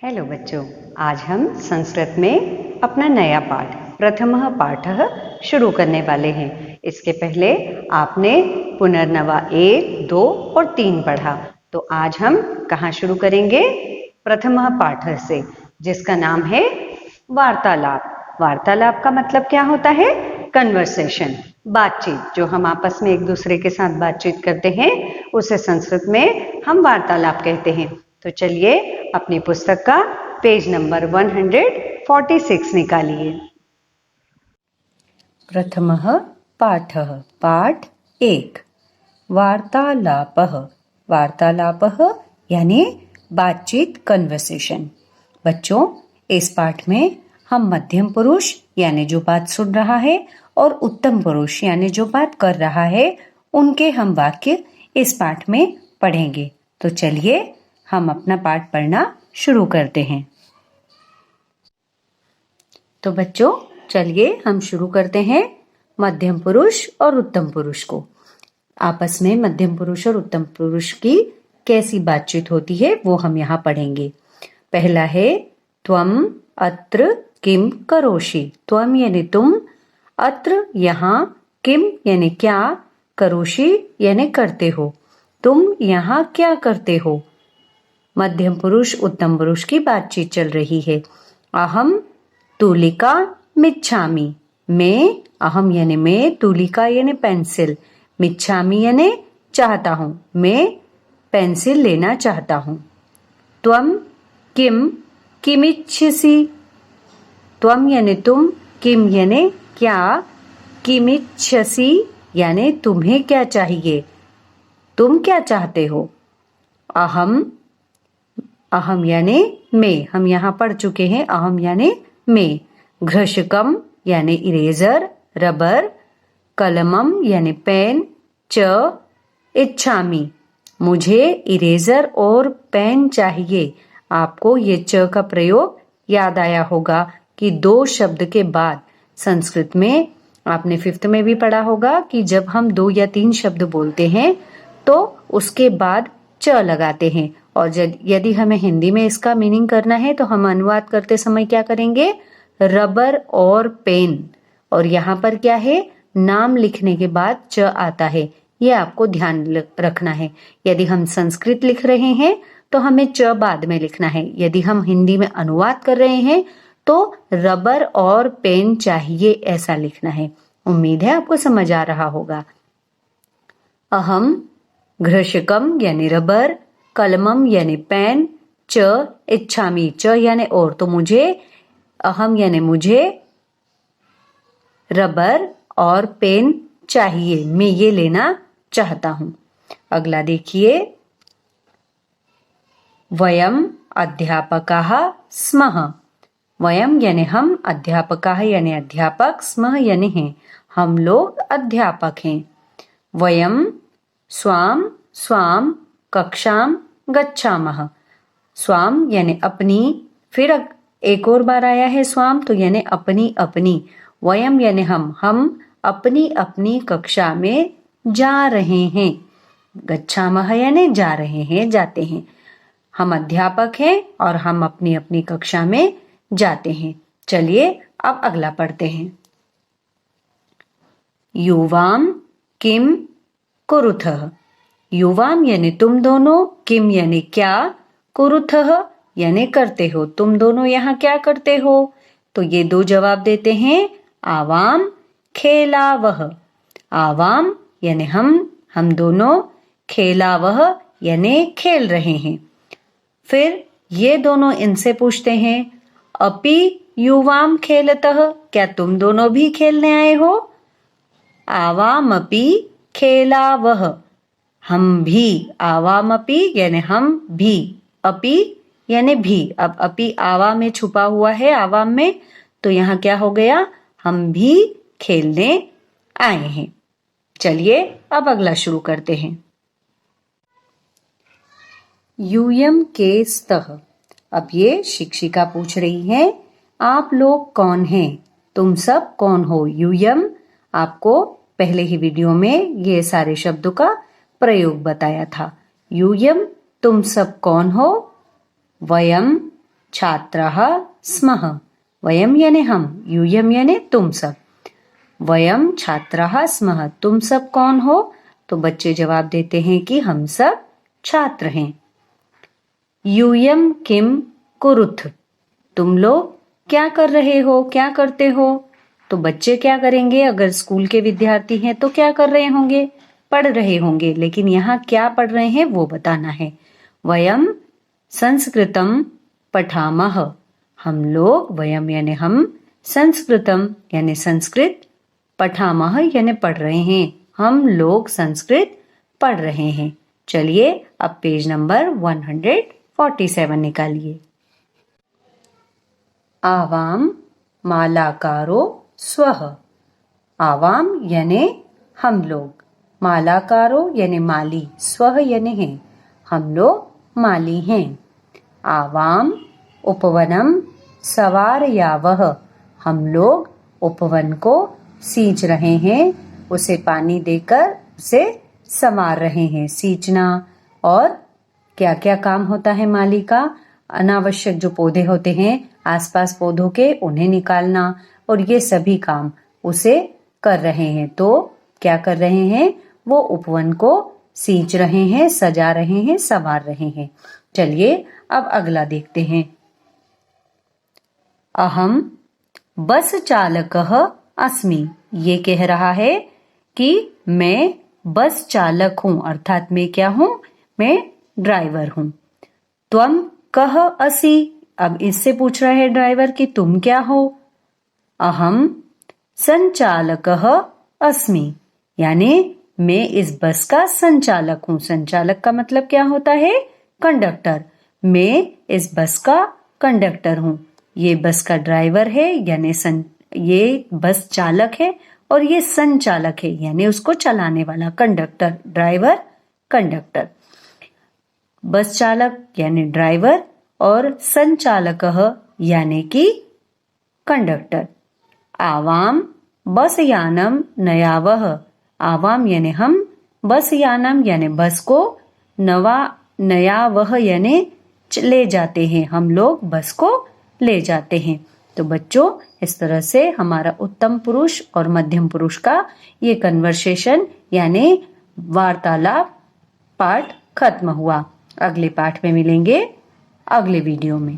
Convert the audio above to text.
Hello बच्चों, आज हम संस्कृत में अपना नया पाठ प्रथमः पाठः शुरू करने वाले हैं। इसके पहले आपने पुनर्नवा 1, 2 और 3 पढ़ा, तो आज हम कहाँ शुरू करेंगे? प्रथमः पाठः से, जिसका नाम है वार्तालाप। वार्तालाप का मतलब क्या होता है? कन्वर्सेशन, बातचीत। जो हम आपस में एक दूसरे के साथ बातचीत करते हैं उसे संस्कृत में हम वार्तालाप कहते हैं। तो चलिए अपनी पुस्तक का पेज नंबर 146 निकालिए। प्रथमः पाठः पाठ 1 वार्तालापः। वार्तालापः यानी बातचीत, कन्वर्सेशन। बच्चों, इस पाठ में हम मध्यम पुरुष यानी जो बात सुन रहा है और उत्तम पुरुष यानी जो बात कर रहा है उनके हम वाक्य इस पाठ में पढ़ेंगे। तो चलिए हम अपना पाठ पढ़ना शुरू करते हैं। तो बच्चों, चलिए हम शुरू करते हैं मध्यम पुरुष और उत्तम पुरुष को। आपस में मध्यम पुरुष और उत्तम पुरुष की कैसी बातचीत होती है वो हम यहाँ पढ़ेंगे। पहला है त्वम अत्र किम करोषि। त्वम यानी तुम, अत्र यहाँ, किम यानी क्या, करोषि यानी करते हो। तुम यहाँ क्या करते हो? मध्यम पुरुष उत्तम पुरुष की बातचीत चल रही है। अहम तुलिका मिच्छामि। मैं, अहम यानी मैं, तुलिका यानी पेंसिल, मिच्छामि यानी चाहता हूँ, मैं पेंसिल लेना चाहता हूँ। त्वम किम किमिच्छसि। त्वम यानी तुम, किम यानी क्या, किमिच्छसि यानी तुम्हें क्या चाहिए, तुम क्या चाहते हो। अहम, अहम यानी मैं, हम यहाँ पढ़ चुके हैं अहम यानी मैं। घृशकम यानी इरेजर, रबर। कलमम यानी पेन। च इच्छामि, मुझे इरेजर और पेन चाहिए। आपको ये च का प्रयोग याद आया होगा कि दो शब्द के बाद संस्कृत में आपने 5th में भी पढ़ा होगा कि जब हम 2 या 3 शब्द बोलते हैं तो उसके बाद च लगाते हैं। और यदि हमें हिंदी में इसका मीनिंग करना है तो हम अनुवाद करते समय क्या करेंगे? रबर और पेन। और यहाँ पर क्या है? नाम लिखने के बाद च आता है, ये आपको ध्यान रखना है। यदि हम संस्कृत लिख रहे हैं तो हमें च बाद में लिखना है। यदि हम हिंदी में अनुवाद कर रहे हैं तो रबर और पेन चाहिए ऐसा लिखना है। उम्मीद है आपको समझ आ रहा होगा। अहम घृशकम यानी रबर, कलमम यानी पेन, च इच्छामि, च यानी और, तो मुझे, अहम यानी मुझे रबर और पेन चाहिए, मैं ये लेना चाहता हूं। अगला देखिए, वयम अध्यापकाः स्मः। वयम यानी हम, अध्यापकाः यानी अध्यापक, स्मः यानी हैं, हम लोग अध्यापक हैं। वयम स्वाम स्वाम कक्षाम गच्छामः। स्वाम यानी अपनी, फिर एक और बार आया है स्वाम, तो यानी अपनी अपनी। वयम यानी हम अपनी अपनी कक्षा में जा रहे हैं। गच्छामः यानी जा रहे हैं, जाते हैं। हम अध्यापक हैं और हम अपनी अपनी कक्षा में जाते हैं। चलिए अब अगला पढ़ते हैं। युवाम किम कुरुथः। युवाम यानी तुम दोनों, किम यानी क्या, कुरुथः यानी करते हो, तुम दोनों यहाँ क्या करते हो? तो ये 2 जवाब देते हैं। आवाम खेलावह। आवाम यानी हम दोनों, खेलावह यानी खेल रहे हैं। फिर ये दोनों इनसे पूछते हैं, अपि युवाम खेलतः, क्या तुम दोनों भी खेलने आए हो? आवाम अपि खेलावह, हम भी, आवाम अपि यानी हम भी, अपि यानी भी। अब अपि आवा में छुपा हुआ है, आवाम में, तो यहाँ क्या हो गया? हम भी खेलने आए हैं। चलिए अब अगला शुरू करते हैं। यूयम के स्तः। अब ये शिक्षिका पूछ रही है, आप लोग कौन हैं? तुम सब कौन हो? यूयम, आपको पहले ही वीडियो में ये सारे शब्दों का प्रयोग बताया था। यूयम, तुम सब कौन हो? वयम, छात्राः स्मः। वयम यानी हम, यूयम यानी तुम सब। वयम छात्राः स्मः, तुम सब कौन हो? तो बच्चे जवाब देते हैं कि हम सब छात्र हैं। यूयम किम कुरुथ, तुम लोग क्या कर रहे हो, क्या करते हो? तो बच्चे क्या करेंगे? अगर स्कूल के विद्यार्थी हैं तो क्या कर रहे होंगे? पढ़ रहे होंगे। लेकिन यहाँ क्या पढ़ रहे हैं वो बताना है। वयम संस्कृतम पठामः, हम लोग, वयम यानी हम, संस्कृतम यानी संस्कृत, पठामः यानी पढ़ रहे हैं, हम लोग संस्कृत पढ़ रहे हैं। चलिए अब पेज नंबर 147 निकालिए। आवाम मालाकारो स्वः, आवाम यानी हम लोग, मालाकारो यानी माली, स्वः यानी है, हम लोग माली हैं। आवाम उपवनम सवारयावः, हम लोग उपवन को सींच रहे हैं, उसे पानी देकर उसे संवार रहे हैं। सींचना और क्या क्या काम होता है माली का? अनावश्यक जो पौधे होते हैं आसपास पौधों के, उन्हें निकालना, और ये सभी काम उसे कर रहे हैं। तो क्या कर रहे हैं? वो उपवन को सींच रहे हैं, सजा रहे हैं, संवार रहे हैं। चलिए अब अगला देखते हैं। अहम बस चालकः अस्मि, ये कह रहा है कि मैं बस चालक हूं, अर्थात मैं क्या हूं? मैं ड्राइवर हूं। त्वम कः असि, अब इससे पूछ रहा है ड्राइवर कि तुम क्या हो? अहम संचालकः अस्मि, यानी मैं इस बस का संचालक हूं। संचालक का मतलब क्या होता है? कंडक्टर। मैं इस बस का कंडक्टर हूं। ये बस का ड्राइवर है, यानी ये बस चालक है, और ये संचालक है, यानी उसको चलाने वाला, कंडक्टर, ड्राइवर, कंडक्टर। बस चालक यानी ड्राइवर और संचालकः यानी कि कंडक्टर। आवाम बस यानम नयावः, आवाम यानी हम, बस यानम यानी बस को, नयावः यानी ले जाते हैं, हम लोग बस को ले जाते हैं। तो बच्चों, इस तरह से हमारा उत्तम पुरुष और मध्यम पुरुष का ये कन्वर्सेशन यानी वार्तालाप पाठ खत्म हुआ। अगले पाठ में मिलेंगे अगले वीडियो में।